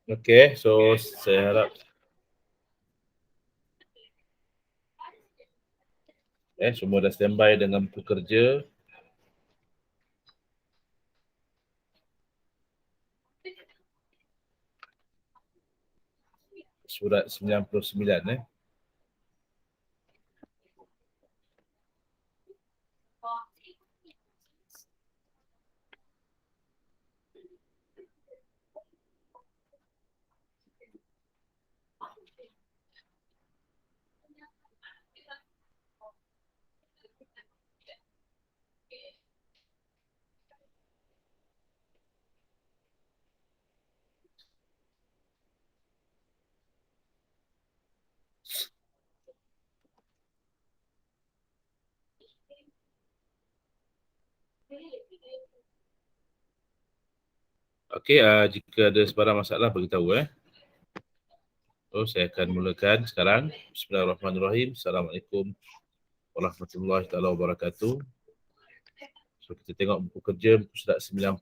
Okay, so saya harap semua dah standby dengan buku kerja. Surat 99 Okey, jika ada sebarang masalah beritahu So, saya akan mulakan sekarang. Bismillahirrahmanirrahim. Assalamualaikum warahmatullahi taala wabarakatuh. So, kita tengok buku kerja buku surat 99.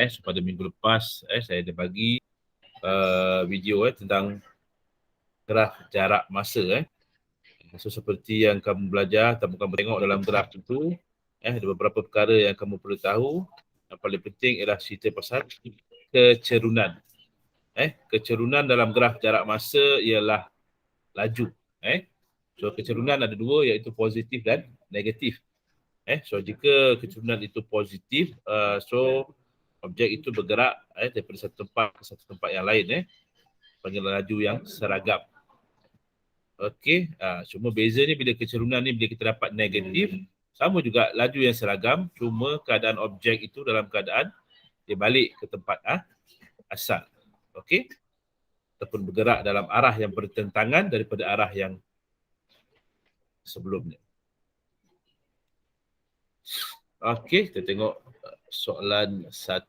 So pada minggu lepas saya ada bagi video tentang graf jarak masa So seperti yang kamu belajar atau kamu tengok dalam graf itu ada beberapa perkara yang kamu perlu tahu. Yang paling penting ialah cerita pasal kecerunan. Kecerunan dalam graf jarak masa ialah laju. So kecerunan ada dua, iaitu positif dan negatif. So jika kecerunan itu positif, so objek itu bergerak daripada satu tempat ke satu tempat yang lain panggil laju yang seragam. Okey, cuma bezanya bila kecerunan ni bila kita dapat negatif, sama juga laju yang seragam, cuma keadaan objek itu dalam keadaan dia balik ke tempat asal. Okey, ataupun bergerak dalam arah yang bertentangan daripada arah yang sebelumnya. Okey, kita tengok soalan 1.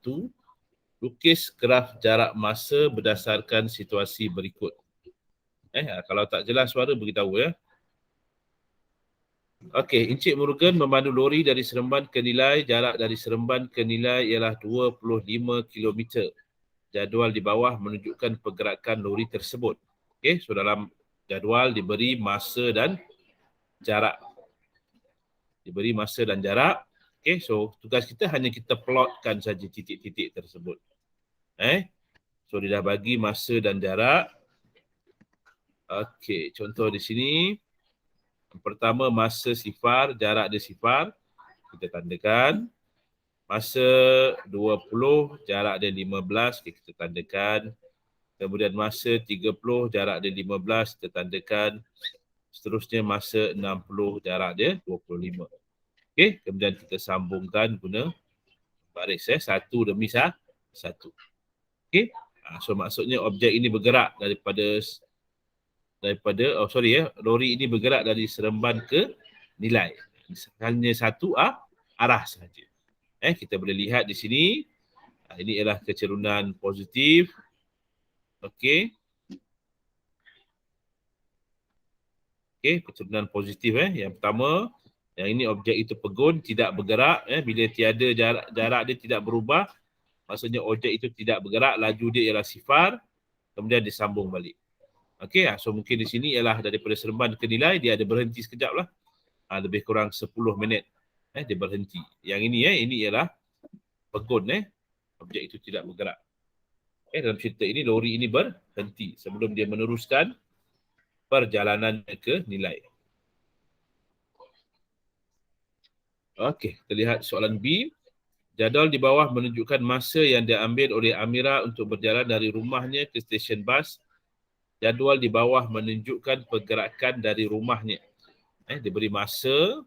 Lukis graf jarak masa berdasarkan situasi berikut. Kalau tak jelas suara beritahu Okey, Encik Morgan memandu lori dari Seremban ke Nilai. Jarak dari Seremban ke Nilai ialah 25 km. Jadual di bawah menunjukkan pergerakan lori tersebut. Okey, so dalam jadual diberi masa dan jarak. Diberi masa dan jarak. Okey, so tugas kita hanya kita plotkan saja titik-titik tersebut. So dia dah bagi masa dan jarak. Okey, contoh di sini. Yang pertama masa sifar, jarak dia sifar. Kita tandakan. Masa 20, jarak dia 15, kita tandakan. Kemudian masa 30, jarak dia 15, kita tandakan. Seterusnya masa 60, jarak dia 25. Okey, kemudian kita sambungkan guna baris satu demi satu. Okey. So maksudnya objek ini bergerak daripada lori ini bergerak dari Seremban ke Nilai. Hanya satu arah sahaja. Kita boleh lihat di sini. Ini ialah kecerunan positif. Okey. Okey, kecerunan positif Yang pertama, yang ini objek itu pegun, tidak bergerak. Bila tiada jarak dia tidak berubah, maksudnya objek itu tidak bergerak, laju dia ialah sifar, kemudian disambung balik. Okey, so mungkin di sini ialah daripada Seremban ke Nilai, dia ada berhenti sekejap lah. Lebih kurang 10 minit. Dia berhenti. Yang ini ialah pegun. Objek itu tidak bergerak. Dalam cerita ini, lori ini berhenti sebelum dia meneruskan perjalanannya ke Nilai. Okey, kita lihat soalan B. Jadual di bawah menunjukkan masa yang diambil oleh Amira untuk berjalan dari rumahnya ke stesen bas. Jadual di bawah menunjukkan pergerakan dari rumahnya. Diberi masa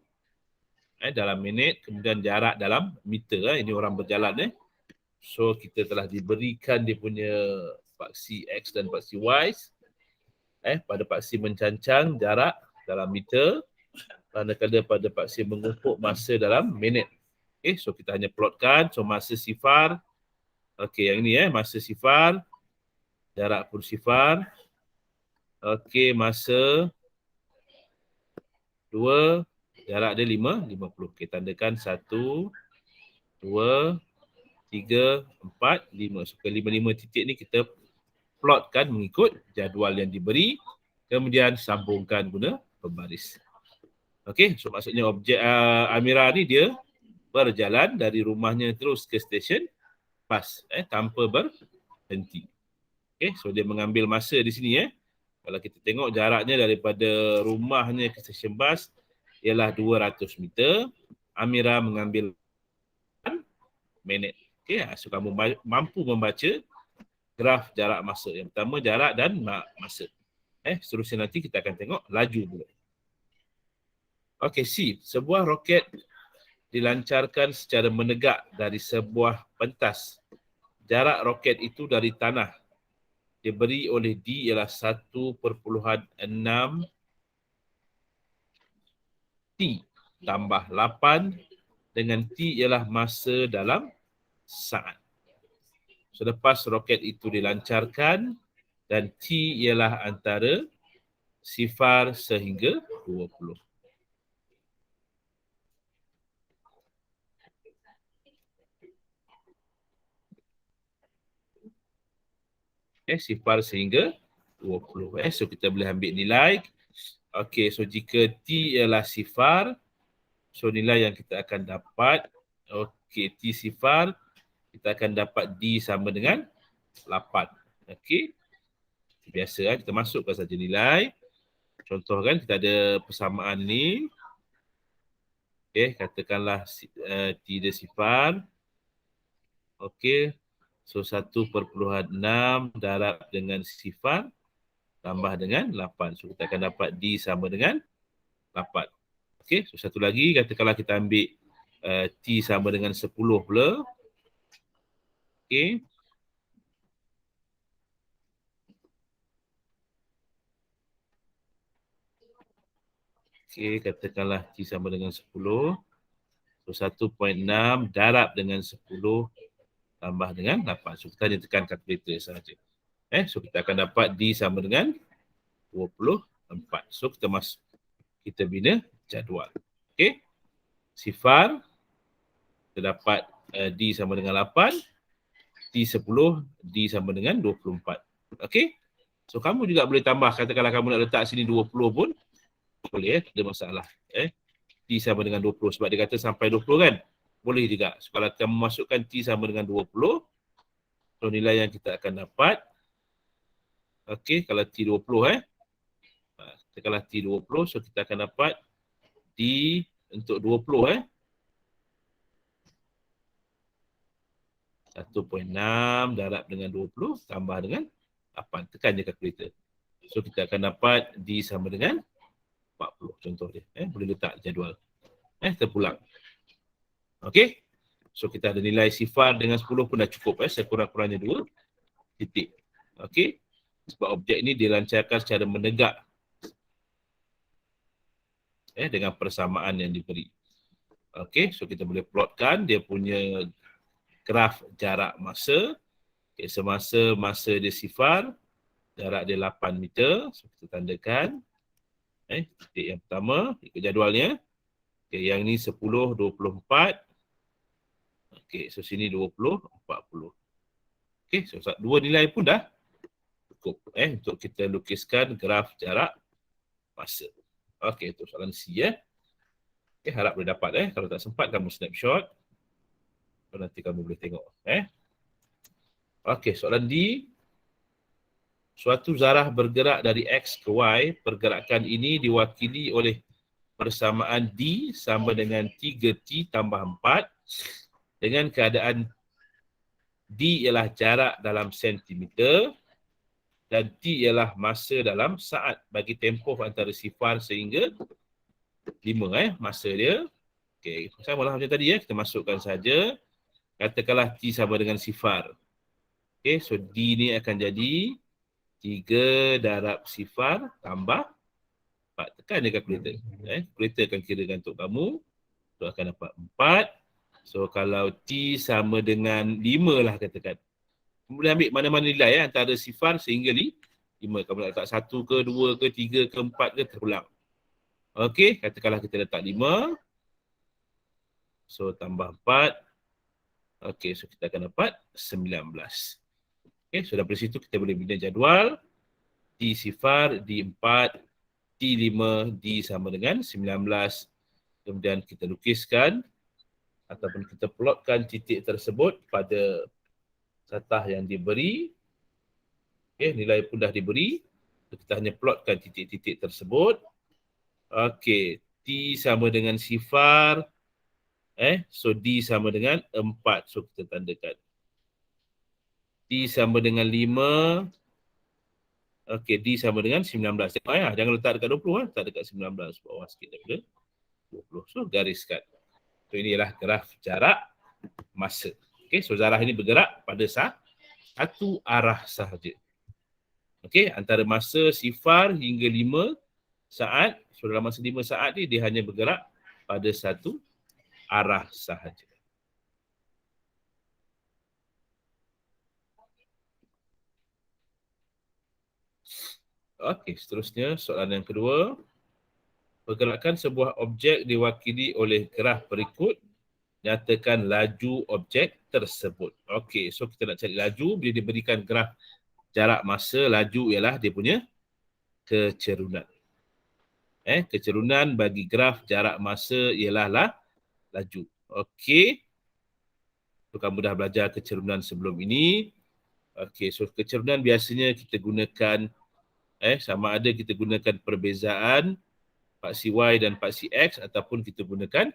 dalam minit, kemudian jarak dalam meter. Ini orang berjalan. So, kita telah diberikan dia punya paksi X dan paksi Y. Pada paksi mencancang jarak dalam meter, manakala pada paksi mengumpuk masa dalam minit. So kita hanya plotkan. So masa sifar. Yang ini masa sifar. Jarak pun sifar. Masa 2. Jarak dia 50. Tandakan 1, 2, 3, 4, 5. So ke-5 titik ni kita plotkan mengikut jadual yang diberi. Kemudian sambungkan guna pembaris. So maksudnya objek Amira ni dia berjalan dari rumahnya terus ke stesen bas tanpa berhenti. So dia mengambil masa di sini. Kalau kita tengok jaraknya daripada rumahnya ke stesen bas ialah 200 meter. Amira mengambil minit. So kamu mampu membaca graf jarak masa. Yang pertama jarak dan masa. Seterusnya nanti kita akan tengok laju pula. C. Sebuah roket dilancarkan secara menegak dari sebuah pentas. Jarak roket itu dari tanah diberi oleh D ialah 1.6 T tambah 8 dengan T ialah masa dalam saat. Selepas roket itu dilancarkan dan T ialah antara 0 sehingga 20. Sifar sehingga 20. So kita boleh ambil nilai. So jika T ialah sifar, so nilai yang kita akan dapat, T sifar, kita akan dapat D sama dengan 8. Biasa kita masukkan saja nilai. Contoh kan kita ada persamaan ni. Katakanlah T dia sifar. So 1.6 darab dengan sifar tambah dengan 8. So kita akan dapat D sama dengan 8. So satu lagi, katakanlah kita ambil T sama dengan 10 pula. Katakanlah T sama dengan 10. So 1.6 darab dengan 10 tambah dengan 8. So kita hanya tekan kalkulator sahaja. So kita akan dapat D sama dengan 24. So kita bina jadual. Sifar, kita dapat D sama dengan 8. T10, D sama dengan 24. So kamu juga boleh tambah. Katakanlah kamu nak letak sini 20 pun boleh, tak ada masalah. T sama dengan 20 sebab dia kata sampai 20 kan. Boleh juga. So, kalau kamu masukkan T sama dengan 20, so nilai yang kita akan dapat, kalau T20 katakanlah T20, so kita akan dapat D untuk 20 1.6 darab dengan 20 tambah dengan 8. Tekan je kalkulator. So kita akan dapat D sama dengan 40 contoh dia. Boleh letak jadual. Terpulang. So kita ada nilai sifar dengan 10 pun dah cukup. Sekurang-kurangnya 2 titik. Sebab objek ni dilancarkan secara menegak. Dengan persamaan yang diberi. So kita boleh plotkan dia punya graf jarak masa. Semasa masa dia sifar, jarak dia 8 meter. So kita tandakan. Titik yang pertama, ikut jadualnya. Yang ni 10, 24. So sini 20, 40. So dua nilai pun dah cukup untuk kita lukiskan graf jarak masa. Itu soalan C. Harap boleh dapat. Kalau tak sempat, kamu snapshot. Nanti kamu boleh tengok. Soalan D. Suatu zarah bergerak dari X ke Y, pergerakan ini diwakili oleh persamaan D sama dengan 3T tambah 4 dengan keadaan D ialah jarak dalam sentimeter dan T ialah masa dalam saat bagi tempoh antara 0 sehingga 5 masa dia. Sama lah macam tadi kita masukkan saja. Katakanlah T sama dengan 0. So D ni akan jadi 3 darab sifar tambah 4. Tekan je kalkulator. Kalkulator akan kirakan untuk kamu. So akan dapat 4. So kalau T sama dengan 5 lah katakan. Kamu boleh ambil mana-mana nilai antara sifar sehingga 5. Kamu nak letak 1 ke, 2 ke, 3 ke, 4 ke, terulang. Okey, katakanlah kita letak 5. So tambah 4. Okey, so kita akan dapat 19. Okey, so daripada situ kita boleh bina jadual. D sifar, D4, D5, D sama dengan 19. Kemudian kita lukiskan ataupun kita plotkan titik tersebut pada satah yang diberi. Okey, nilai pun dah diberi. Kita hanya plotkan titik-titik tersebut. Okey, T sama dengan sifar. So D sama dengan 4. So kita tandakan. T sama dengan 5. Okey, D sama dengan 19. Tengok jangan letak dekat 20 letak dekat 19 bawah sikit daripada 20. So gariskan. So inilah graf jarak masa. Okey, so zarah ini bergerak pada satu arah sahaja. Okey, antara masa sifar hingga 5 saat. So dalam masa 5 saat ni dia hanya bergerak pada satu arah sahaja. Okey, seterusnya soalan yang kedua. Pergerakan sebuah objek diwakili oleh graf berikut. Nyatakan laju objek tersebut. Okey, so kita nak cari laju. Bila diberikan graf jarak masa, laju ialah dia punya kecerunan. Kecerunan bagi graf jarak masa ialah laju. Okey. So, kamu dah belajar kecerunan sebelum ini. Okey, so kecerunan biasanya kita gunakan sama ada kita gunakan perbezaan paksi Y dan paksi X ataupun kita gunakan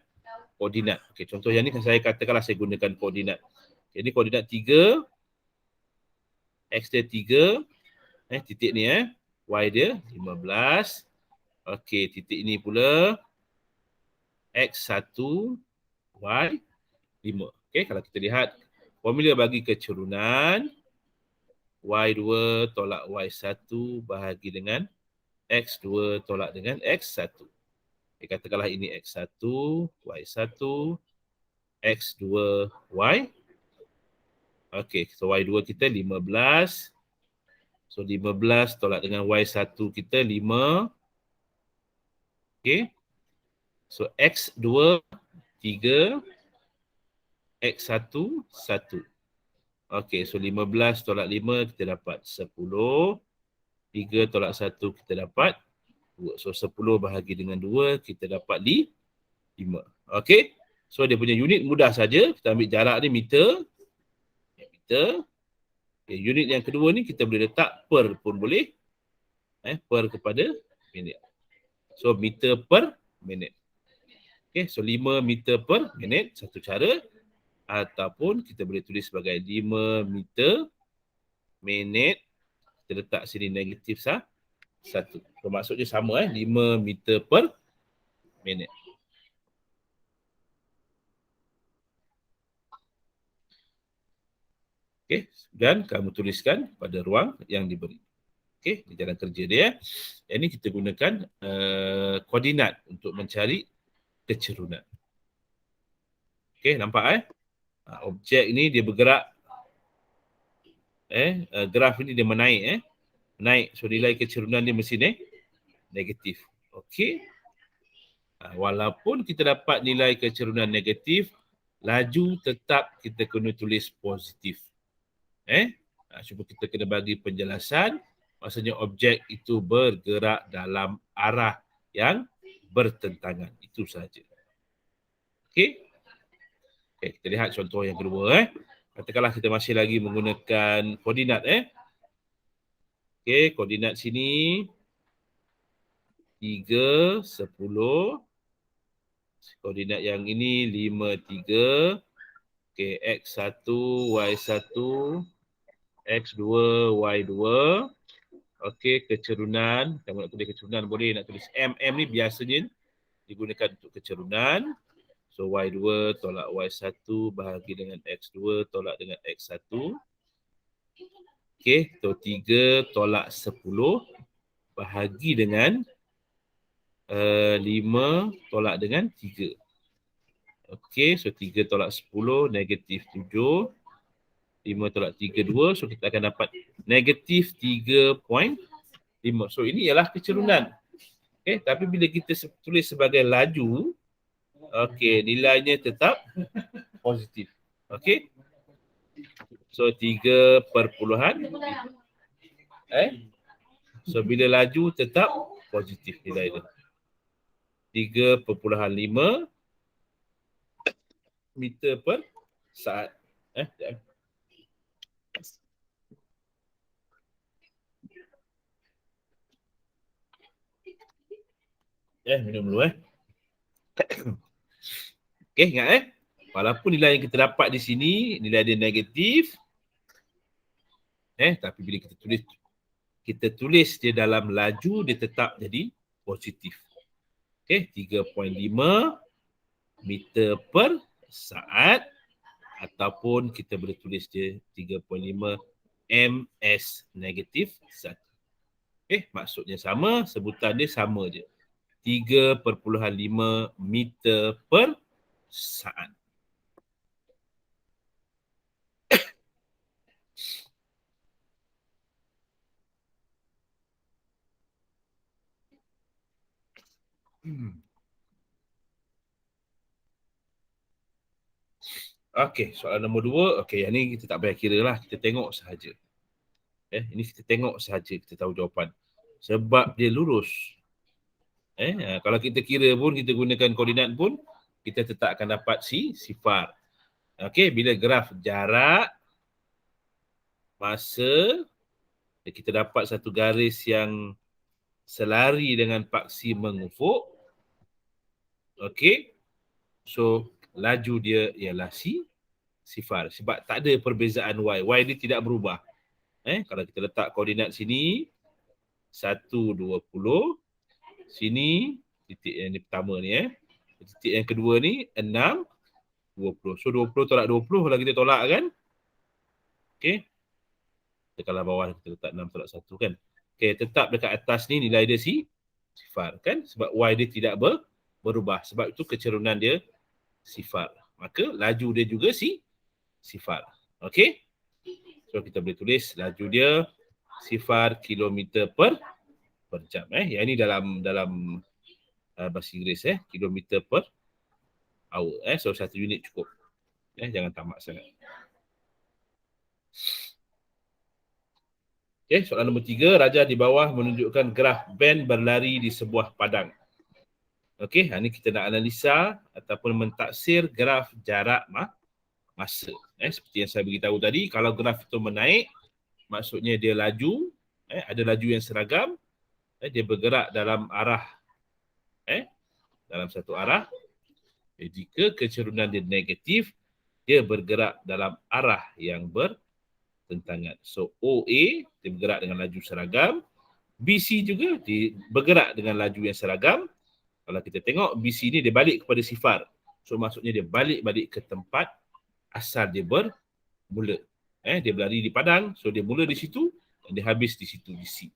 koordinat. Okey, contoh yang ni saya katakanlah saya gunakan koordinat. Jadi koordinat 3, X dia 3, titik ni Y dia 15. Okey, titik ini pula X1, Y5. Okey, kalau kita lihat formula bagi kecerunan Y2 tolak Y1 bahagi dengan X2 tolak dengan X1. Okay, katakanlah ini X1, Y1, X2, Y. Okey, so Y2 kita 15. So 15 tolak dengan Y1 kita 5. Okey. So X2, 3. X1, 1. Okey, so 15 tolak 5 kita dapat 10. 3 tolak 1 kita dapat 2. So 10 bahagi dengan 2 kita dapat 5. Okey. So dia punya unit mudah saja. Kita ambil jarak ni meter. Meter. Okay, unit yang kedua ni kita boleh letak per pun boleh. Per kepada minit. So meter per minit. Okay, so 5 meter per minit satu cara. Ataupun kita boleh tulis sebagai 5 meter minit. Kita letak sini negatif 1. So maksudnya sama 5 meter per minit. Okey, dan kamu tuliskan pada ruang yang diberi. Okey, ini jalan kerja dia. Yang ini kita gunakan koordinat untuk mencari kecerunan. Okey, nampak objek ini dia bergerak. Graf ini dia menaik Menaik. So nilai kecerunan dia mesti negatif. Okey. Walaupun kita dapat nilai kecerunan negatif, laju tetap kita kena tulis positif. Cuba kita kena bagi penjelasan. Maksudnya objek itu bergerak dalam arah yang bertentangan. Itu sahaja. Okey. Okay, kita lihat contoh yang kedua. Katakanlah kita masih lagi menggunakan koordinat. Okey, koordinat sini 3, 10. Koordinat yang ini 5, 3. Okey, X1, Y1, X2, Y2. Okey, kecerunan. Kamu nak tulis kecerunan boleh, nak tulis M. M ni biasanya digunakan untuk kecerunan. So Y2 tolak Y1 bahagi dengan X2 tolak dengan X1. Okey, so 3 tolak 10 bahagi dengan 5 tolak dengan 3. Okey, so 3 tolak 10 negatif 7. 5 tolak 3, 2. So kita akan dapat negatif 3.5. So ini ialah kecerunan. Okey, tapi bila kita tulis sebagai laju, okey, nilainya tetap positif. Okey. So 3 perpuluhan. So bila laju tetap positif nilai dia. 3.5 meter per saat. Sekejap. Minum dulu Okey, ingat walaupun nilai yang kita dapat di sini nilai dia negatif, tapi bila kita tulis dia dalam laju, dia tetap jadi positif. Okey, 3.5 meter per saat, ataupun kita boleh tulis dia 3.5 ms negatif 1. Maksudnya sama, sebutan dia sama je. 3.5 meter per saat. Okey, soalan nombor 2. Okey, yang ni kita tak payah kira lah. Kita tengok sahaja. Ini kita tengok sahaja, kita tahu jawapan. Sebab dia lurus. Kalau kita kira pun, kita gunakan koordinat pun, kita tetap akan dapat sifar. Okey, bila graf jarak, masa, kita dapat satu garis yang selari dengan paksi mengufuk. Okey, so laju dia ialah sifar. Sebab tak ada perbezaan y. Y dia tidak berubah. Kalau kita letak koordinat sini, 1, 20. Sini, titik yang pertama ni. Titik yang kedua ni, 6, 20. So 20 tolak 20 lah kita tolak kan. Okey. Tekanlah bawah kita letak 6 tolak 1 kan. Okey, tetap dekat atas ni nilai dia sifar kan. Sebab y dia tidak berubah. Sebab itu kecerunan dia sifar. Maka laju dia juga sifar. Okey. So kita boleh tulis laju dia sifar kilometer per jam. Yang ini dalam bahasa Inggeris kilometer per hour. So 1 unit cukup. Jangan tamak sangat. Soalan nombor 3. Raja di bawah menunjukkan graf band berlari di sebuah padang. Okey, ini kita nak analisa ataupun mentaksir graf jarak masa. Seperti yang saya beritahu tadi, kalau graf itu menaik, maksudnya dia laju, ada laju yang seragam, dia bergerak dalam arah, dalam satu arah. Jika kecerunan dia negatif, dia bergerak dalam arah yang bertentangan. So OA, dia bergerak dengan laju seragam. BC juga dia bergerak dengan laju yang seragam. Kalau kita tengok, BC ni dia balik kepada sifar. So maksudnya dia balik-balik ke tempat asal dia bermula. Dia berlari di padang, so dia mula di situ dan dia habis di situ, di C.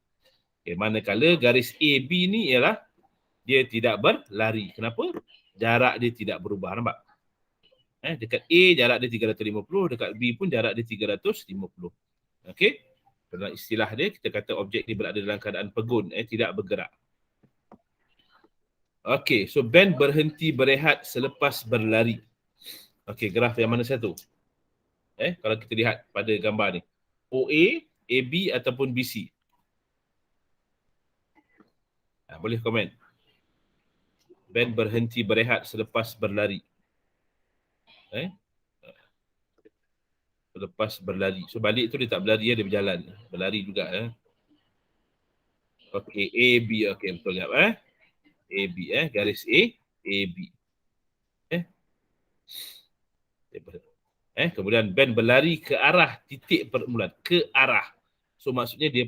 Manakala garis AB ni ialah dia tidak berlari. Kenapa? Jarak dia tidak berubah. Nampak? Dekat A jarak dia 350, dekat B pun jarak dia 350. Okey? Dalam istilah dia, kita kata objek ni berada dalam keadaan pegun, tidak bergerak. Okey, so band berhenti berehat selepas berlari. Okey, graf yang mana satu? Kalau kita lihat pada gambar ni. OA, AB ataupun BC? Boleh komen. Band berhenti berehat selepas berlari. Selepas berlari. So balik tu dia tak berlari, dia berjalan. Berlari juga. Okey, AB. Okey, betul tak? AB, garis A, AB. Kemudian band berlari ke arah titik permulaan. Ke arah. So maksudnya dia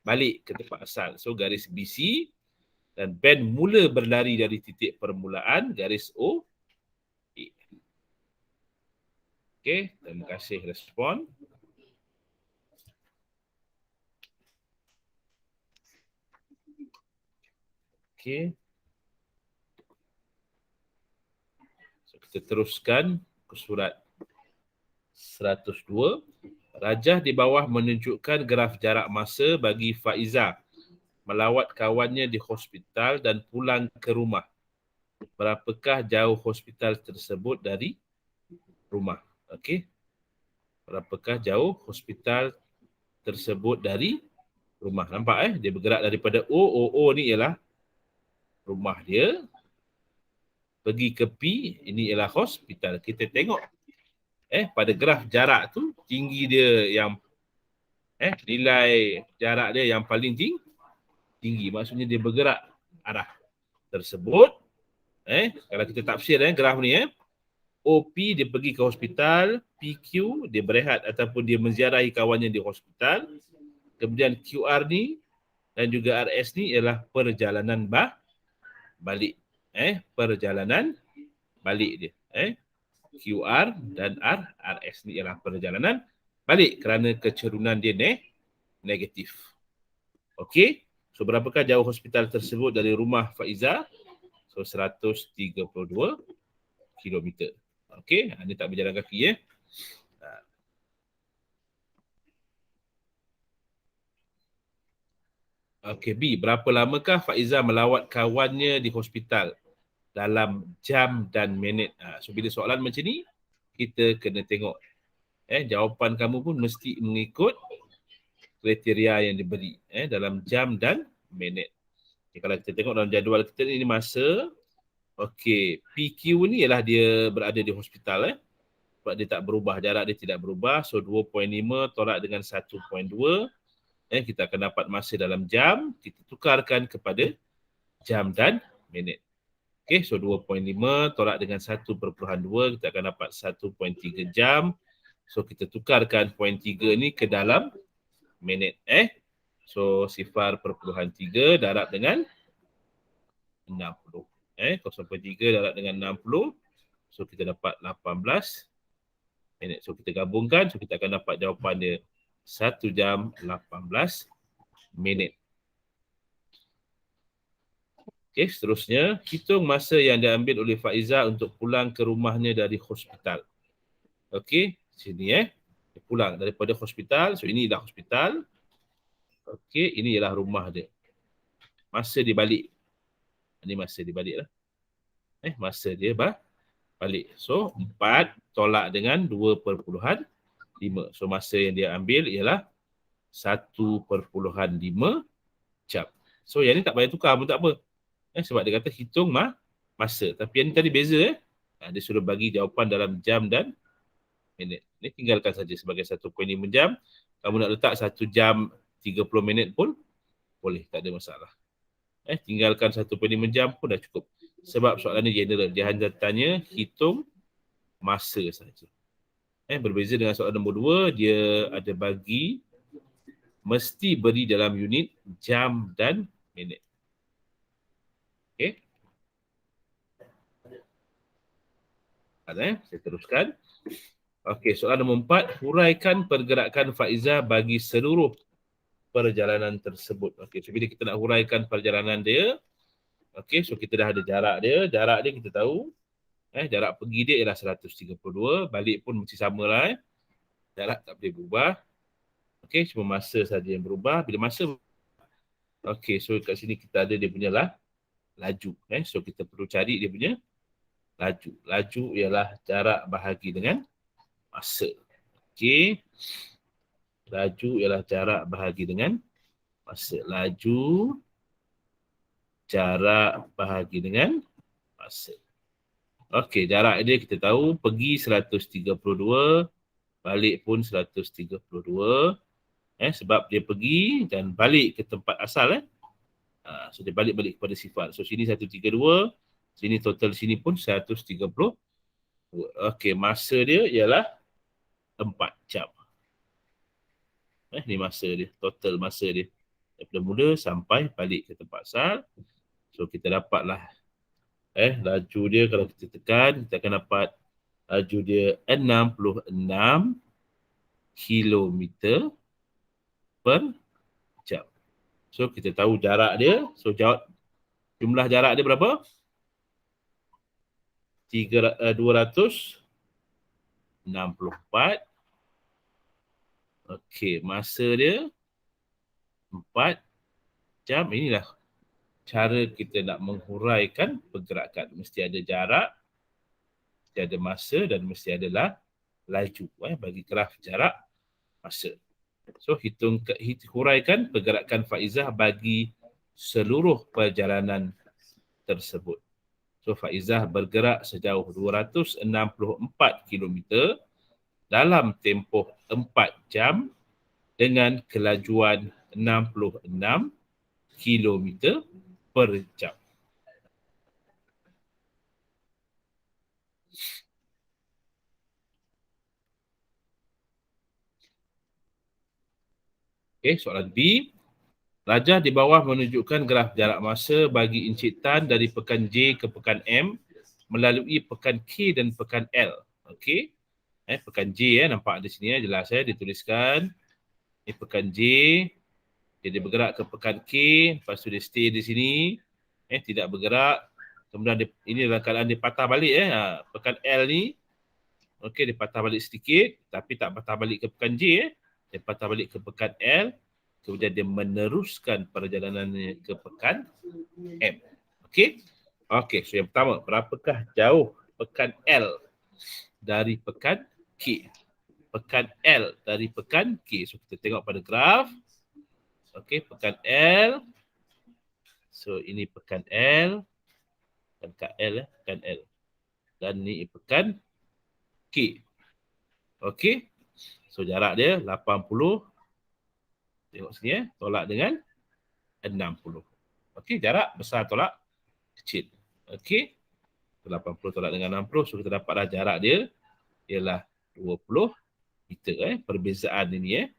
balik ke tempat asal. So garis BC. Dan band mula berlari dari titik permulaan, garis O. Okey, terima kasih respon. Okey. So, kita teruskan ke surat 102. Rajah di bawah menunjukkan graf jarak masa bagi Faiza melawat kawannya di hospital dan pulang ke rumah. Berapakah jauh hospital tersebut dari rumah? Okey. Berapakah jauh hospital tersebut dari rumah? Nampak dia bergerak daripada O ni ialah rumah dia, pergi ke P, ini ialah hospital. Kita tengok pada graf jarak tu tinggi dia yang nilai jarak dia yang paling tinggi. Maksudnya dia bergerak arah tersebut. Kalau kita tafsir graf ni OP dia pergi ke hospital, PQ dia berehat ataupun dia menziarahi kawannya di hospital. Kemudian QR ni dan juga RS ni ialah perjalanan balik. Perjalanan balik dia. QR dan RS ni ialah perjalanan balik kerana kecerunan dia negatif. Okey. So berapakah jauh hospital tersebut dari rumah Faiza? So 132 kilometer. Okey, ini tak berjalan kaki Okey, B. Berapa lamakah Faiza melawat kawannya di hospital dalam jam dan minit? So bila soalan macam ni, kita kena tengok jawapan kamu pun mesti mengikut kriteria yang diberi dalam jam dan minit. Okay, kalau kita tengok dalam jadual kita ni masa. Okey, PQ ni ialah dia berada di hospital sebab dia tak berubah, jarak dia tidak berubah. So 2.5 tolak dengan 1.2, kita akan dapat masa dalam jam, kita tukarkan kepada jam dan minit. Okey, so 2.5 tolak dengan 1.2, kita akan dapat 1.3 jam. So kita tukarkan 0.3 ni ke dalam minit. So 0.3 darab dengan 60. 0.3 darab dengan 60. So kita dapat 18 minit. So kita gabungkan, so kita akan dapat jawapan dia 1 jam 18 minit. Okey, seterusnya hitung masa yang diambil oleh Faiza untuk pulang ke rumahnya dari hospital. Okey, sini dia pulang daripada hospital. So ini dah hospital. Okey, ini ialah rumah dia. Masa dia balik. Ini masa dia balik lah. Masa dia balik. So 4 tolak dengan 2.5. So masa yang dia ambil ialah 1.5 jam. So yang ni tak payah tukar pun tak apa. Sebab dia kata hitung masa. Tapi yang ni tadi beza. Dia suruh bagi jawapan dalam jam dan minit. Ni tinggalkan saja sebagai 1.5 jam. Kamu nak letak 1 jam 30 minit pun boleh. Tak ada masalah. Tinggalkan 1.5 jam pun dah cukup. Sebab soalan ni general. Dia hanya tanya hitung masa saja. Berbeza dengan soalan nombor 2, dia ada bagi mesti beri dalam unit jam dan minit. Okey. Saya teruskan. Okey, soalan nombor 4, huraikan pergerakan Faiza bagi seluruh perjalanan tersebut. Okey, so bila kita nak huraikan perjalanan dia, okey, so kita dah ada jarak dia. Jarak dia kita tahu. Jarak pergi dia ialah 132, balik pun mesti samalah. Jarak tak boleh berubah. Okey, cuma masa saja yang berubah. Bila masa okey, so kat sini kita ada dia punya laju. So kita perlu cari dia punya laju. Laju ialah jarak bahagi dengan masa. Okey. Laju ialah jarak bahagi dengan masa. Laju jarak bahagi dengan masa. Okey, jarak dia kita tahu pergi 132, balik pun 132. Sebab dia pergi dan balik ke tempat asal. So dia balik kepada sifar. So sini 132, sini total sini pun 132. Okey, masa dia ialah 4 jam. Ni masa dia, total masa dia. Daripada mula sampai balik ke tempat asal. So kita dapatlah laju dia kalau kita tekan, kita akan dapat laju dia 66 kilometer per jam. So kita tahu jarak dia. So jawab Jumlah jarak dia berapa? 264. Okey, masa dia 4 jam. Inilah cara kita nak menghuraikan pergerakan. Mesti ada jarak, mesti ada masa dan mesti adalah laju bagi graf jarak masa. So huraikan pergerakan Faizah bagi seluruh perjalanan tersebut. So Faizah bergerak sejauh 264 kilometer dalam tempoh 4 jam dengan kelajuan 66 kilometer per jam. Okey, soalan B. Rajah di bawah menunjukkan graf jarak masa bagi Encik Tan dari pekan J ke pekan M melalui pekan K dan pekan L. Okey. Pekan J nampak di sini jelas dituliskan. Ini pekan J. Dia bergerak ke pekan K, lepas tu dia stay di sini. Tidak bergerak. Kemudian ini dalam keadaan dia patah balik pekan L ni. Okey, dia patah balik sedikit tapi tak patah balik ke pekan J Dia patah balik ke pekan L. Kemudian dia meneruskan perjalanannya ke pekan M. Okey. Okey, so yang pertama, berapakah jauh pekan L dari pekan K? Pekan L dari pekan K. So kita tengok pada graf. Okey, pekan L. So ini pekan L. Pekan L pekan L. Dan ni pekan K. Okey. So jarak dia 80. Tengok sini tolak dengan 60. Okey, jarak besar tolak kecil. Okey. 80 tolak dengan 60. So kita dapatlah jarak dia ialah 20 meter. Perbezaan ini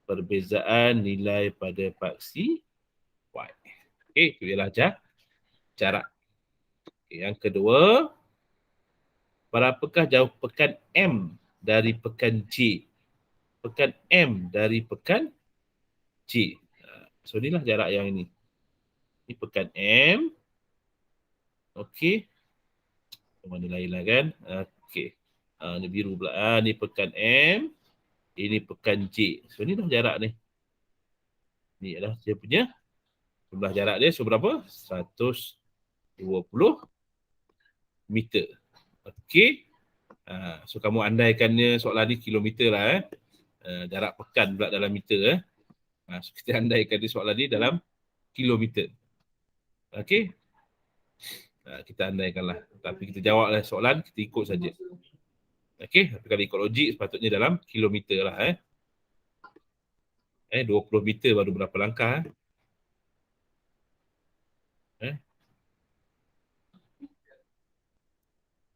perbezaan nilai pada paksi Y. Okey, itu ialah jarak. Okay, yang kedua, berapakah jauh pekan M dari pekan J? Pekan M dari pekan J. So inilah jarak yang ini. Ini pekan M. Okey. Mana lain lah kan? Okey. Ini biru pula. Ini pekan M. Ini pekan J. So inilah jarak ni. Ini adalah dia punya jumlah jarak dia. So berapa? 120 meter. Okey. So kamu andaikannya soalan ni kilometer lah. Jarak pekan pula dalam meter. So kita andaikan dia soalan ni dalam kilometer. Okey. Kita andaikanlah. Tapi kita jawablah soalan, kita ikut saja. Okey. Tapi kalau ikut logik, sepatutnya dalam kilometer lah. 20 meter baru berapa langkah.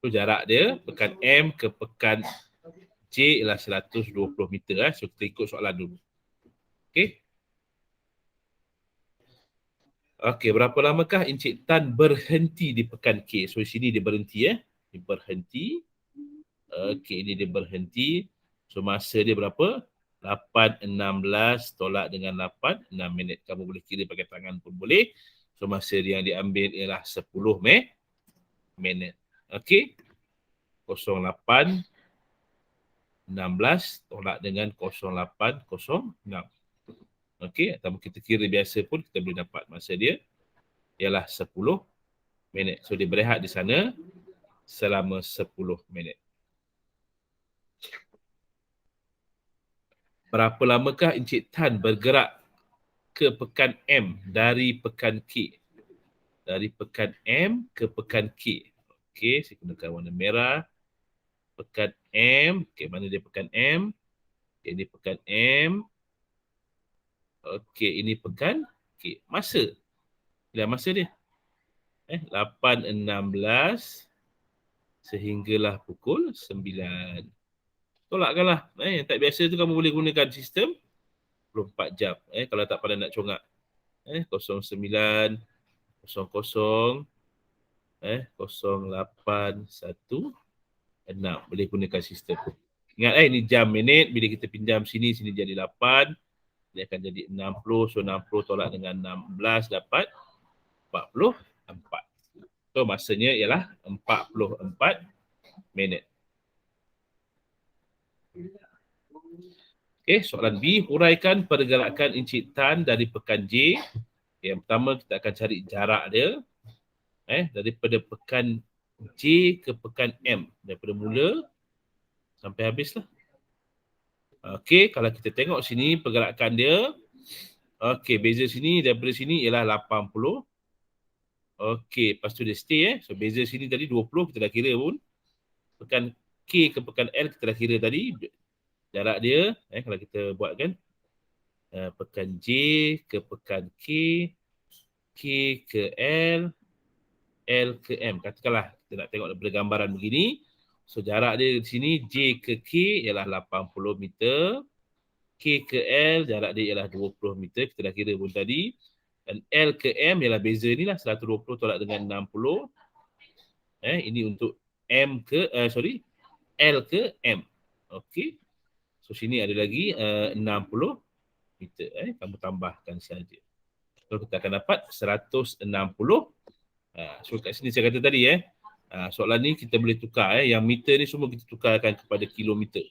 So jarak dia, pekan M ke pekan J ialah 120 meter. So kita ikut soalan dulu. Okey. Okey, berapa lamakah Encik Tan berhenti di pekan K? So di sini dia berhenti Dia berhenti. Okey, ini dia berhenti. So masa dia berapa? 8.16 tolak dengan 8, 6 minit. Kamu boleh kira pakai tangan pun boleh. So masa dia yang diambil ialah 10 minit. Okey. 08.16 tolak dengan 08.06. Okey, atau kita kira biasa pun kita boleh dapat masa dia ialah 10 minit. So dia berehat di sana selama 10 minit. Berapa lamakah Encik Tan bergerak ke pekan M dari pekan K? Dari pekan M ke pekan K. Okey, saya gunakan warna merah. Pekan M. Okey, mana dia pekan M? Okay, ini pekan M. Okey, ini pekan K. Masa. Bila masa dia? 8.16 sehinggalah pukul 9. Tolakkanlah. Yang tak biasa tu kamu boleh gunakan sistem 24 jam. Kalau tak pandai nak congak. 09, 00, 0816. Boleh gunakan sistem. Ingat ini jam minit. Bila kita pinjam sini jadi 8. Dia akan jadi 60. So 60 tolak dengan 16 dapat 40 So masanya ialah 44 minit. Okey, soalan B, huraikan pergerakan Encik Tan dari pekan J. Yang pertama kita akan cari jarak dia daripada pekan J ke pekan M, daripada mula sampai habis lah. Okey, kalau kita tengok sini pergerakan dia, okey, beza sini daripada sini ialah 80. Okey, lepas tu dia stay So beza sini tadi 20 kita dah kira pun. Pekan K ke pekan L kita dah kira tadi. Jarak dia kalau kita buat kan, pekan J ke pekan K, K ke L, L ke M. Katakanlah kita nak tengok daripada gambaran begini. So jarak dia di sini J ke K ialah 80 meter. K ke L jarak dia ialah 20 meter. Kita dah kira pun tadi. Dan L ke M ialah beza ni lah 120 tolak dengan 60. Ini untuk M ke L ke M. Okey. So sini ada lagi 60 meter. Kamu tambahkan saja. So kita akan dapat 160. So kat sini saya kata tadi soalan ni kita boleh tukar yang meter ni semua kita tukarkan kepada kilometer.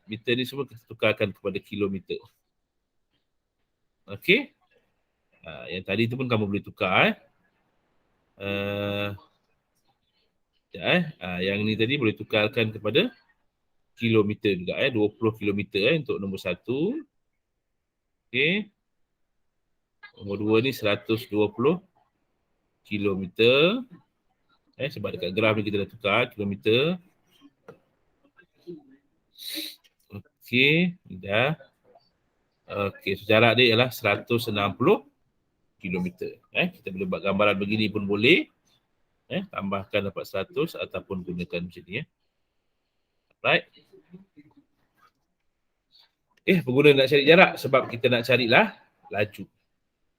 Meter ni semua kita tukarkan kepada kilometer. Okey. Yang tadi tu pun kamu boleh tukar yang ni tadi boleh tukarkan kepada kilometer juga 20 kilometer untuk nombor 1. Okey. Nombor 2 ni 120 kilometer. Sebab dekat graf ni kita dah tukar kilometer. Okey, dah. Okey, so jarak dia ialah 160 kilometer. Kita boleh buat gambaran begini pun boleh. Tambahkan dapat 100 ataupun gunakan macam ni. Right. Pengguna nak cari jarak sebab kita nak carilah laju.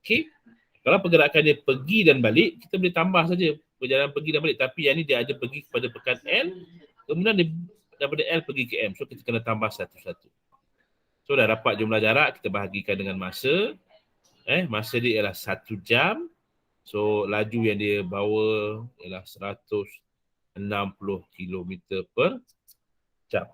Okey. Kalau pergerakan dia pergi dan balik, kita boleh tambah saja perjalanan pergi dan balik. Tapi yang ni dia ada pergi kepada pekan L, kemudian dia daripada L pergi ke M. So kita kena tambah satu-satu. So dah dapat jumlah jarak, kita bahagikan dengan masa. Masa dia ialah 1 jam. So laju yang dia bawa ialah 160 km per jam.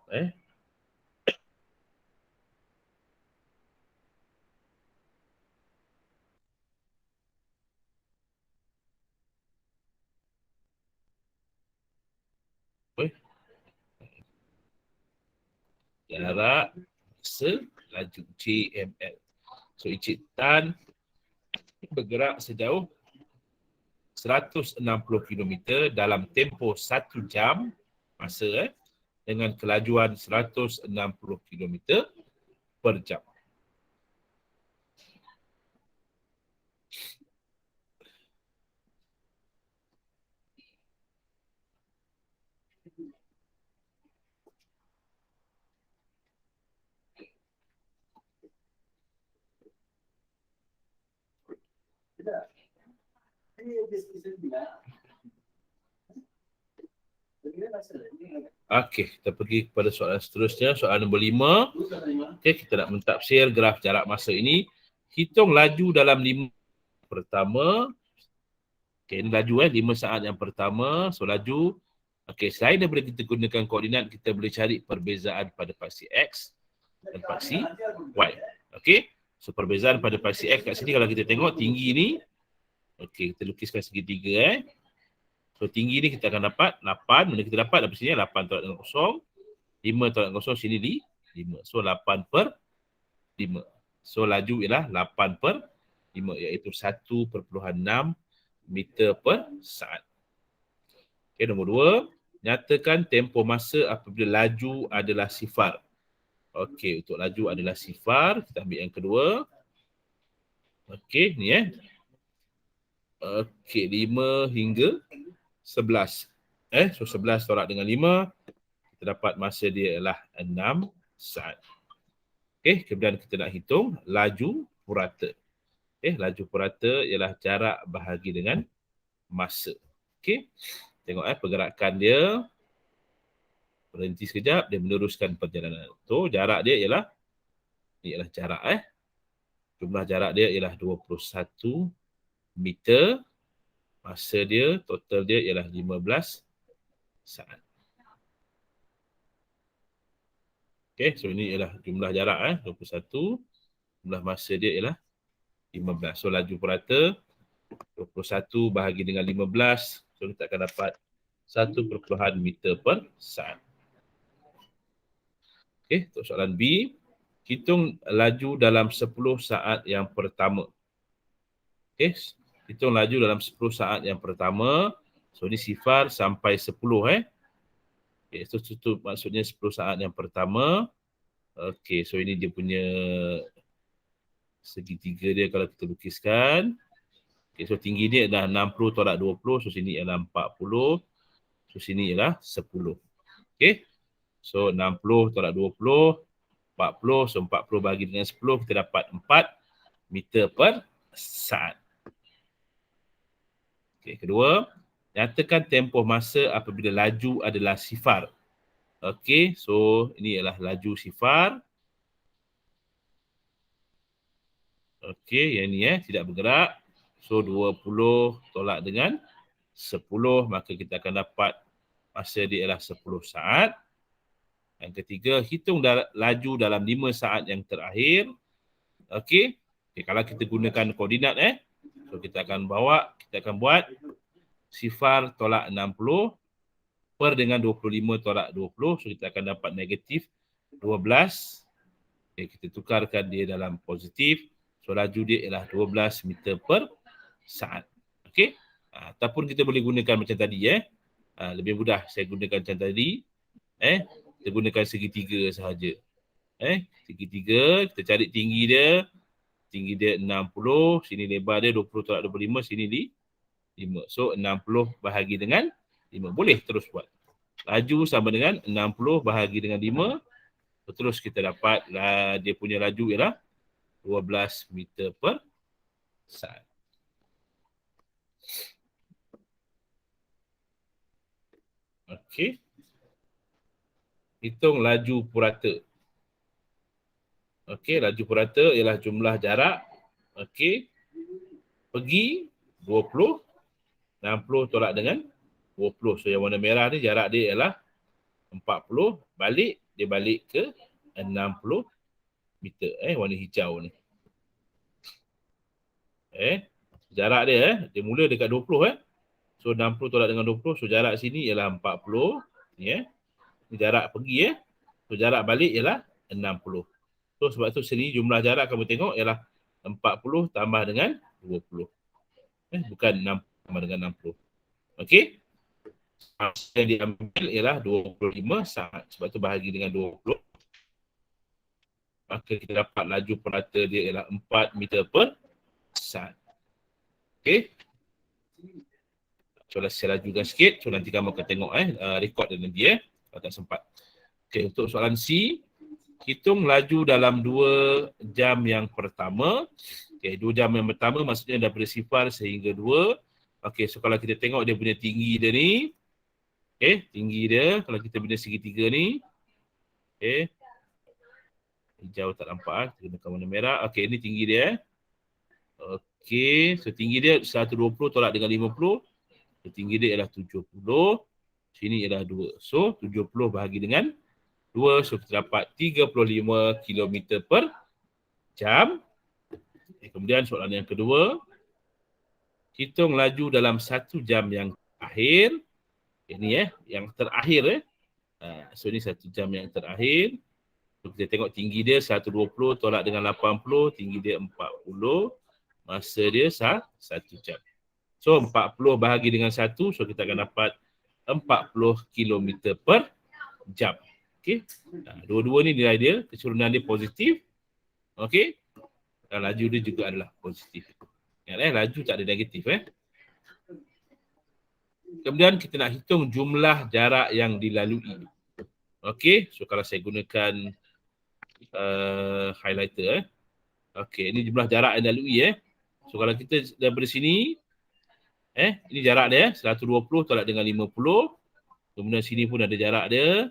Jarak selaju JML. So Encik Tan bergerak sejauh 160 km dalam tempoh 1 jam masa dengan kelajuan 160 km per jam. Okey, kita pergi kepada soalan seterusnya. Soalan nombor 5. Okey, kita nak mentafsir graf jarak masa ini. Hitung laju dalam 5 pertama. Okey, ini laju 5 saat yang pertama. So laju. Okey, selain daripada kita gunakan koordinat, kita boleh cari perbezaan pada paksi X dan paksi Y. Okey, so perbezaan pada paksi X kat sini kalau kita tengok tinggi ni. Okey, kita lukiskan segitiga So tinggi ni kita akan dapat 8. Mana kita dapat? Dapat sini 8 tolak dengan kosong. 5 tolak dengan kosong sini 5. So 8 per 5. So laju ialah 8 per 5 iaitu 1.6 meter per saat. Okey, nombor 2. Nyatakan tempoh masa apabila laju adalah sifar. Okey, untuk laju adalah sifar. Kita ambil yang kedua. Okey, ni Okey, 5 hingga 11. So 11 tolak dengan 5. Kita dapat masa dia ialah 6 saat. Okey, kemudian kita nak hitung laju purata. Laju purata ialah jarak bahagi dengan masa. Okey. Tengok pergerakan dia. Berhenti sekejap, dia meneruskan perjalanan. So jarak dia ialah jarak Jumlah jarak dia ialah 21 meter Masa dia, total dia ialah 15 saat. Okay, so ini ialah jumlah jarak 21. Jumlah masa dia ialah 15. So laju purata 21 bahagi dengan 15. So kita akan dapat 1 meter per saat. Okay, untuk soalan B. Hitung laju dalam 10 saat yang pertama. Okay, hitung laju dalam 10 saat yang pertama. So ini sifar sampai 10 Okay, so itu maksudnya 10 saat yang pertama. Okay, so ini dia punya segitiga dia kalau kita lukiskan. Okay, so tinggi dia adalah 60 tolak 20. So sini ialah 40. So sini ialah 10. Okay. So 60 tolak 20. 40. So 40 bagi dengan 10. Kita dapat 4 meter per saat. Okay, kedua. Nyatakan tempoh masa apabila laju adalah sifar. Okay. So ini ialah laju sifar. Okay. Yang ni tidak bergerak. So 20 tolak dengan 10, maka kita akan dapat masa dia ialah 10 saat. Yang ketiga, hitung laju dalam 5 saat yang terakhir. Okey. Okay, kalau kita gunakan koordinat so kita akan buat sifar tolak 60 per dengan 25 tolak 20. So kita akan dapat negatif 12. Okay, kita tukarkan dia dalam positif. So laju dia ialah 12 meter per saat. Okey. Ataupun kita boleh gunakan macam tadi lebih mudah saya gunakan macam tadi. Kita gunakan segitiga sahaja. Segitiga, kita cari tinggi dia. Tinggi dia 60, sini lebar dia 20 tolak 25, sini 5. So 60 bahagi dengan 5. Boleh terus buat. Laju sama dengan 60 bahagi dengan 5. Terus kita dapat dia punya laju ialah 12 meter per saat. Okey. Hitung laju purata. Okey, laju purata ialah jumlah jarak. Okey. Pergi 20, 60 tolak dengan 20. So yang warna merah ni jarak dia ialah 40. Balik, dia balik ke 60 meter. Warna hijau ni. Jarak dia dia mula dekat 20 So 60 tolak dengan 20. So jarak sini ialah 40. Ni jarak pergi So jarak balik ialah 60. So sebab tu sini jumlah jarak kamu tengok ialah 40 tambah dengan 20. Bukan 6 tambah dengan 60. Okey. Yang diambil ialah 25 saat. Sebab tu bahagi dengan 20. Maka kita dapat laju purata dia ialah 4 meter per saat. Okey. So saya lajukan sikit. So nanti kamu akan tengok rekod dan nanti kalau tak sempat. Okey, untuk soalan C. Hitung laju dalam 2 jam yang pertama. Okey, 2 jam yang pertama maksudnya daripada sifar sehingga 2. Okey, so kalau kita tengok dia punya tinggi dia ni. Okey, tinggi dia kalau kita bina segitiga ni. Okey. Hijau tak nampak kita gunakan warna merah. Okey, ini tinggi dia. Okey, so tinggi dia 120 tolak dengan 50. So, tinggi dia ialah 70. Sini ialah 2. So 70 bahagi dengan 2, so kita dapat 35 km per jam. Kemudian soalan yang kedua. Hitung laju dalam 1 jam yang terakhir. Ini yang terakhir. So ini 1 jam yang terakhir. So, kita tengok tinggi dia 120 tolak dengan 80. Tinggi dia 40. Masa dia 1 jam. So 40 bahagi dengan 1. So kita akan dapat 40 km per jam. Okey. Dua-dua ni nilai dia, keturunan dia positif. Okey. Dan laju dia juga adalah positif. Ingat laju tak ada negatif Kemudian kita nak hitung jumlah jarak yang dilalui. Okey, so kalau saya gunakan highlighter Okey, ini jumlah jarak yang dilalui So kalau kita daripada sini ini jarak dia 120 tolak dengan 50. Kemudian sini pun ada jarak dia.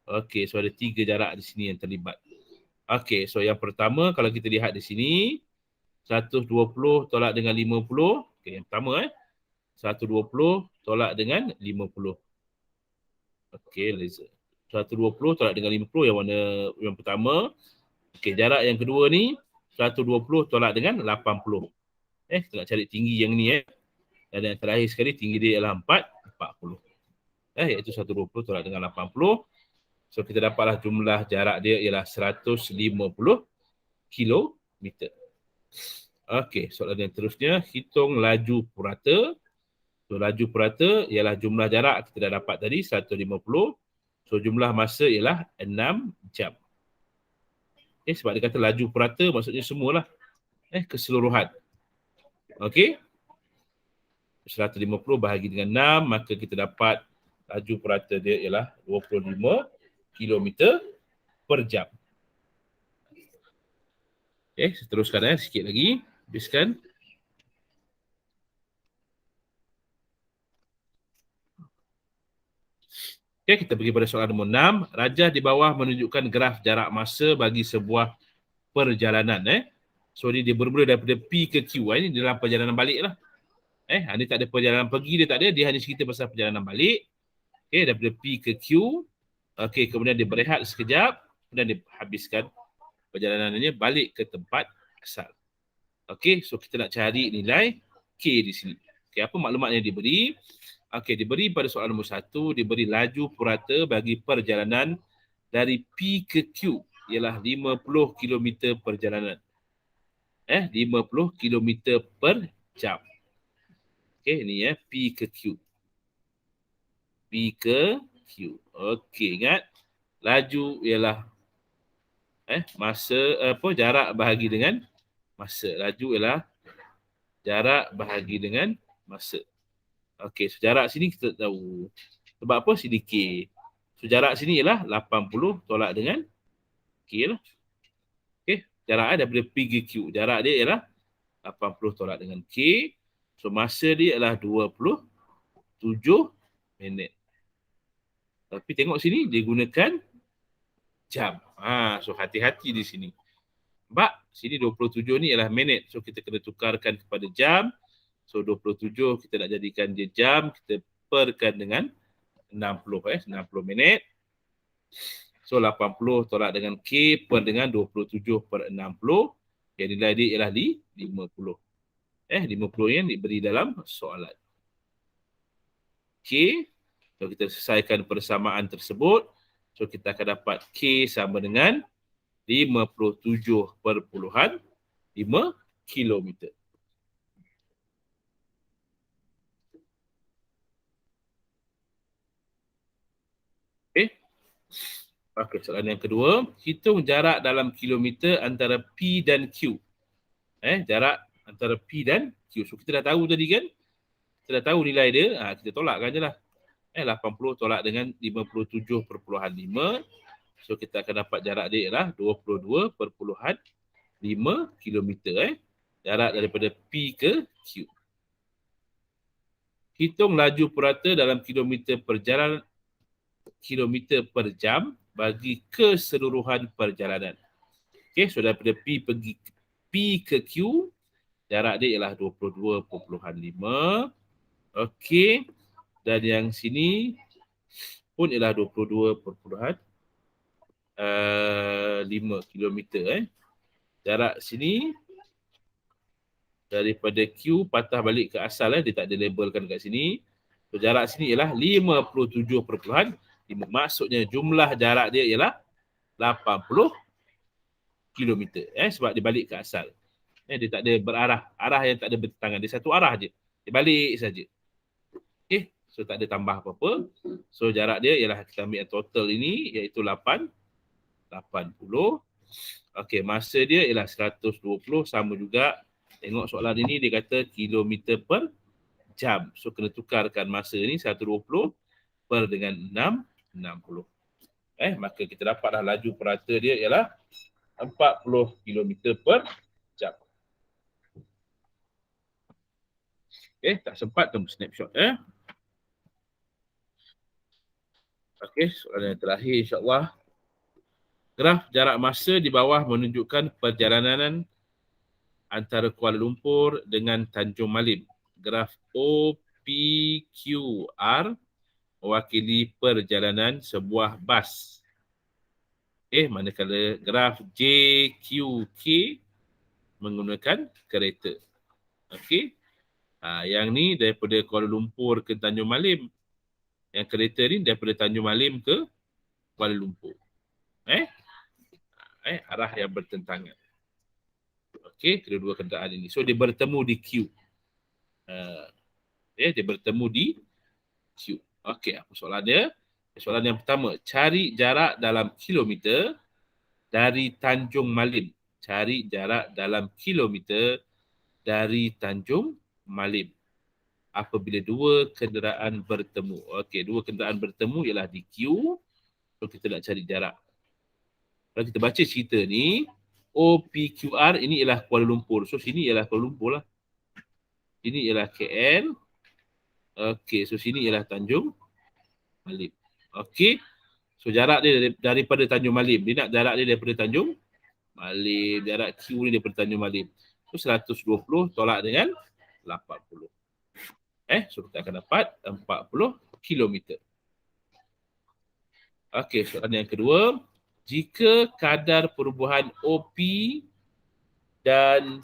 Okey, so ada 3 jarak di sini yang terlibat. Okey, so yang pertama kalau kita lihat di sini 120 tolak dengan 50. Okey, yang pertama 120 tolak dengan 50. Okey, laser. 120 tolak dengan 50 yang mana yang pertama. Okey, jarak yang kedua ni 120 tolak dengan 80. Kita nak cari tinggi yang ni. Dan yang terakhir sekali tinggi dia ialah 40. Iaitu 120 tolak dengan 80. So kita dapatlah jumlah jarak dia ialah 150 kilometer. Okey, soalan yang terusnya, hitung laju purata. So laju purata ialah jumlah jarak kita dah dapat tadi 150. So jumlah masa ialah 6 jam. Sebab dia kata laju purata maksudnya semualah. Keseluruhan. Okey. 150 bahagi dengan 6, maka kita dapat laju purata dia ialah 25 kilometer per jam. Seteruskan sikit lagi. Habiskan. Kita pergi pada soalan nombor 6. Rajah di bawah menunjukkan graf jarak masa bagi sebuah perjalanan. So dia bermula daripada P ke Q. Ini dalam perjalanan balik lah. Ini tak ada perjalanan pergi, dia tak ada. Dia hanya cerita pasal perjalanan balik. Daripada P ke Q. Kemudian dia berehat sekejap. Kemudian dia habiskan perjalanannya balik ke tempat asal. So kita nak cari nilai K di sini. Apa maklumat yang diberi? Diberi pada soalan nombor 1, diberi laju purata bagi perjalanan dari P ke Q ialah 50 km perjalanan. 50 km per jam. Ni P ke Q. P ke Q. Ingat laju ialah masa jarak bahagi dengan masa. Laju ialah jarak bahagi dengan masa. So jarak sini kita tahu. Sebab apa? Sini K. So jarak sini ialah 80 tolak dengan K lah. Jarak daripada P ke Q. Jarak dia ialah 80 tolak dengan K. So masa dia ialah 27 minit. Tapi tengok sini dia gunakan jam. So hati-hati di sini. Sebab sini 27 ni ialah minit. So kita kena tukarkan kepada jam. So 27 kita nak jadikan dia jam, kita perkan dengan 60 minit. So 80 tolak dengan K per dengan 27 per 60. Yang nilai dia ialah 50. 50 yang diberi dalam soalan. So kita selesaikan persamaan tersebut. So kita akan dapat K sama dengan 57.5 kilometer. Soalan yang kedua. Hitung jarak dalam kilometer antara P dan Q. Jarak antara P dan Q. So kita dah tahu tadi kan. Kita dah tahu nilai dia. Kita tolakkan je lah. 80 tolak dengan 57.5. So kita akan dapat jarak dia ialah 22.5 kilometer. Jarak daripada P ke Q. Hitung laju purata dalam kilometer per jam bagi keseluruhan perjalanan. So daripada P ke Q, jarak dia ialah 22.5. Dan yang sini pun ialah 22.5 kilometer. Jarak sini daripada Q patah balik ke asal. Dia tak ada labelkan kat sini. So jarak sini ialah 57.5. Maksudnya jumlah jarak dia ialah 80 kilometer. Sebab dia balik ke asal. Dia tak ada berarah. Arah yang tak ada bertentangan. Dia satu arah je. Dia balik saja. So tak ada tambah apa-apa. So jarak dia ialah kita ambil total ini iaitu 80. Masa dia ialah 120. Sama juga. Tengok soalan ini dia kata kilometer per jam. So kena tukarkan masa ni 120 per dengan 60. Maka kita dapatlah laju purata dia ialah 40 km per jam. Tak sempat tunggu snapshot. Soalan yang terakhir insyaAllah. Graf jarak masa di bawah menunjukkan perjalanan antara Kuala Lumpur dengan Tanjung Malim. Graf O, PQR mewakili perjalanan sebuah bas. Manakala graf JQK menggunakan kereta. Okey. Yang ni daripada Kuala Lumpur ke Tanjung Malim. Yang kereta ni daripada Tanjung Malim ke Kuala Lumpur. Arah yang bertentangan. Okey, kedua-dua kenderaan ini. So dia bertemu di Q. Dia bertemu di Q. Okey, apa soalan dia? Soalan yang pertama, cari jarak dalam kilometer dari Tanjung Malim. Cari jarak dalam kilometer dari Tanjung Malim apabila dua kenderaan bertemu. Okey, dua kenderaan bertemu ialah di Q. So kita nak cari jarak. Kalau kita baca cerita ni, OPQR ini ialah Kuala Lumpur. So sini ialah Kuala Lumpur lah. Ini ialah KL. Okey, so sini ialah Tanjung Malim. Okey. So jarak dia daripada Tanjung Malim. Dia nak jarak dia daripada Tanjung Malim. Jarak Q ni daripada Tanjung Malim. So 120 tolak dengan 80. So kita akan dapat 40 kilometer. Okey, soalan yang kedua. Jika kadar perubahan OP dan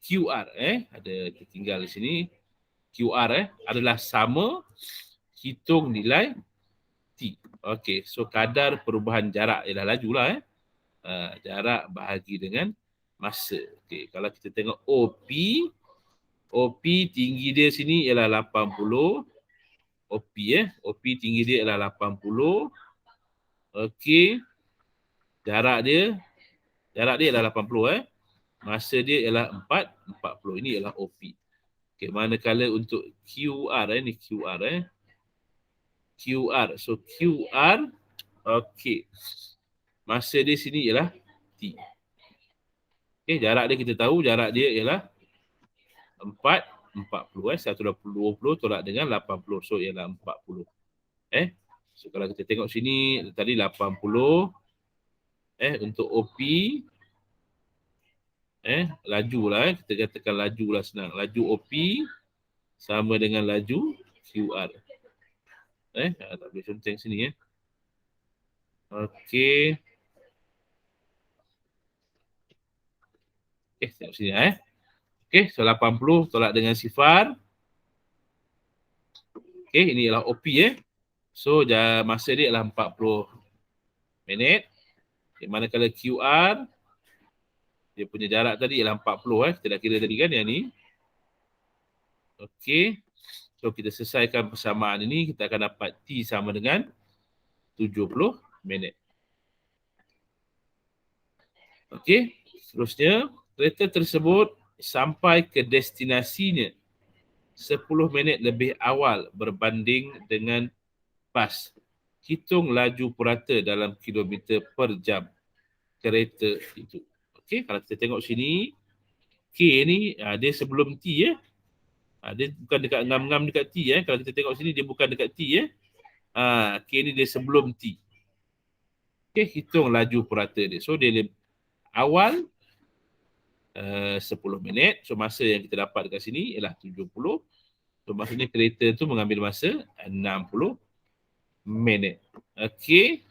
QR, ada tertinggal di sini. QR adalah sama, hitung nilai T. Okey, so kadar perubahan jarak ialah laju lah. Jarak bahagi dengan masa. Okey, kalau kita tengok OP tinggi dia sini ialah 80. OP tinggi dia ialah 80. Okey. Jarak dia ialah 80 Masa dia ialah 40. Ini ialah OP. Okey, manakala untuk QR ni QR QR. So QR okey. Masa dia sini ialah T. Okey, jarak dia kita tahu jarak dia ialah 40 120 tolak dengan 80. So ialah 40. So kalau kita tengok sini tadi 80 untuk OP laju lah kita katakan laju lah senang. Laju OP sama dengan laju QR. Tak boleh conteng sini Okey. Tengok sini Okey, so 80 tolak dengan sifar. Okey, ini ialah OP So masa dia ialah 40 minit. Manakala QR dia punya jarak tadi ialah 40 kita dah kira tadi kan yang ni. Okey. So kita selesaikan persamaan ini, kita akan dapat T sama dengan 70 minit. Okey, seterusnya kereta tersebut sampai ke destinasinya 10 minit lebih awal berbanding dengan bas. Hitung laju purata dalam kilometer per jam kereta itu. Okey, kalau kita tengok sini, K ni dia sebelum T dia bukan dekat ngam-ngam dekat T Kalau kita tengok sini dia bukan dekat T K ni dia sebelum T. Okey, hitung laju purata dia. So dia awal 10 minit. So masa yang kita dapat dekat sini ialah 70. So maksudnya kereta tu mengambil masa 60 minit. Okey.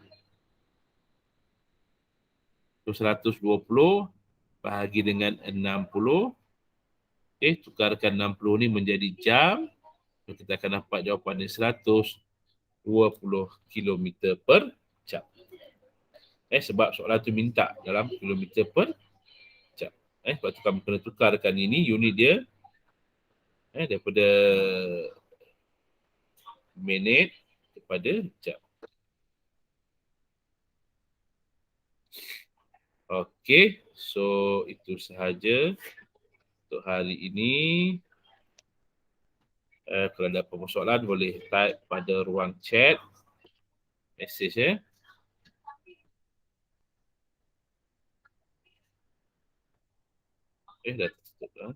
So 120 bahagi dengan 60. Tukarkan 60 ni menjadi jam. So kita akan dapat jawapan dia 120 km per jam. Sebab soalan tu minta dalam kilometer per jam. Sebab tu kami kena tukarkan ini unit dia daripada minit kepada jam. Okey, so itu sahaja untuk hari ini. Kalau ada persoalan boleh type pada ruang chat message dah tutup dah.